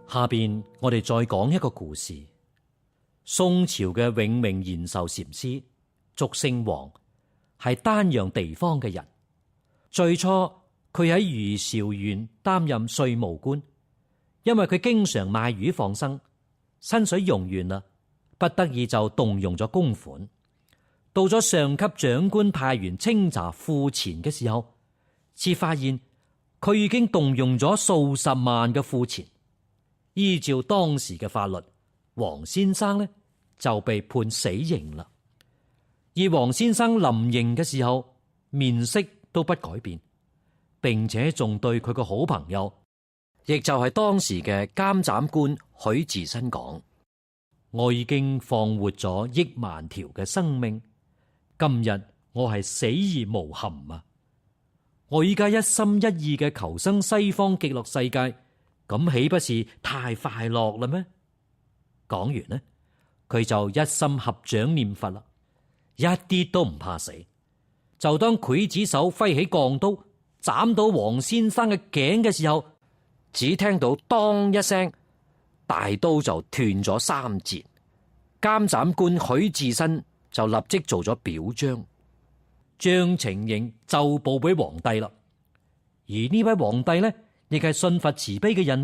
下邊我哋再講一個故事。宋朝嘅永明延壽禪師，俗姓王，係丹陽地方嘅人。最初佢喺余姚縣擔任稅務官，因為佢經常賣魚放生，薪水用完啦，不得已就動用咗公款。到咗上級長官派員清查庫錢嘅時候，才發現佢已經動用咗數十萬嘅庫錢。依照當時嘅法律，王先生呢就被判死刑啦。而王先生臨刑嘅時候，面色都不改變，並且仲對佢個好朋友，亦就係當時嘅監斬官許治新講：我已經放活咗億萬條嘅生命，今日我係死而無憾啊！我依家一心一意嘅求生西方極樂世界，咁豈不是太快樂啦咩？講完呢，佢就一心合掌念佛啦，一啲都唔怕死。就當劊子手揮起鋼刀斬到王先生嘅頸嘅時候，只聽到當一聲，大刀就斷咗3截。監斬官許治新就立即做咗表彰，將情形奏報俾皇帝啦。而呢位皇帝呢，亦係信佛慈悲嘅人，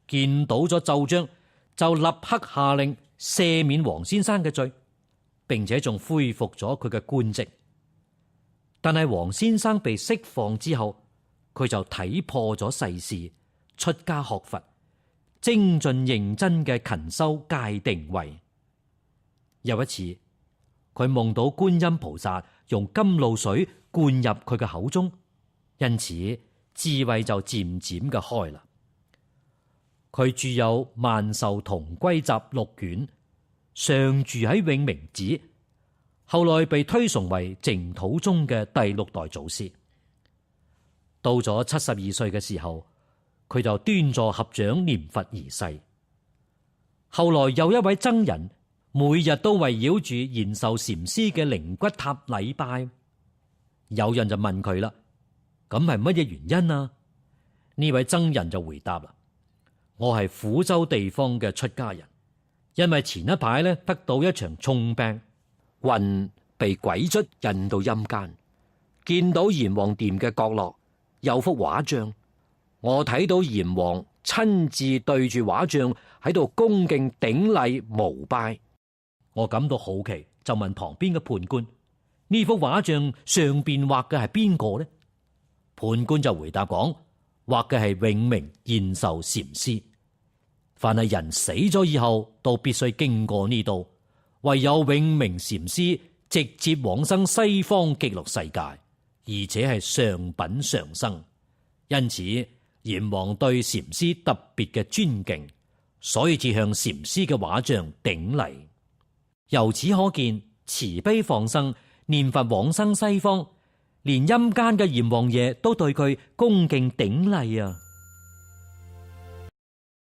見到咗奏章就立刻下令赦免王先生嘅罪，並且仲恢復咗佢嘅官職。但係王先生被釋放之後，佢就睇破咗世事，出家學佛，精進認真嘅勤修戒定慧。有一次，佢夢到觀音菩薩用甘露水灌入佢嘅口中，因此智慧就漸漸嘅開啦。佢著有《萬壽同歸集》6卷，常住喺永明寺，後來被推崇為淨土宗嘅第6代祖師。到咗72歲嘅時候，佢就端坐合掌念佛而逝。後來有一位僧人，每日都圍繞住延壽禪師嘅靈骨塔禮拜。有人就問佢啦：咁係乜嘢原因啊？呢位僧人就回答啦：我係苦州地方嘅出家人，因為前一排呢得到一場重病，魂被鬼卒引到陰間，見到閻王殿嘅角落有幅畫像，我睇到閻王親自對住畫像喺度恭敬頂禮膜拜，我感到好奇，就問旁邊嘅判官：呢幅畫像上邊畫嘅係邊個呢？判官就回答講：畫嘅係永明延壽禪師。凡係人死咗以後，都必須經過呢度，唯有永明禪師直接往生西方極樂世界，而且係上品上生。因此閻王對禪師特別嘅尊敬，所以至向禪師嘅畫像頂禮。由此可見，慈悲放生念佛往生西方，連陰間嘅閻王爺都對佢恭敬頂禮啊！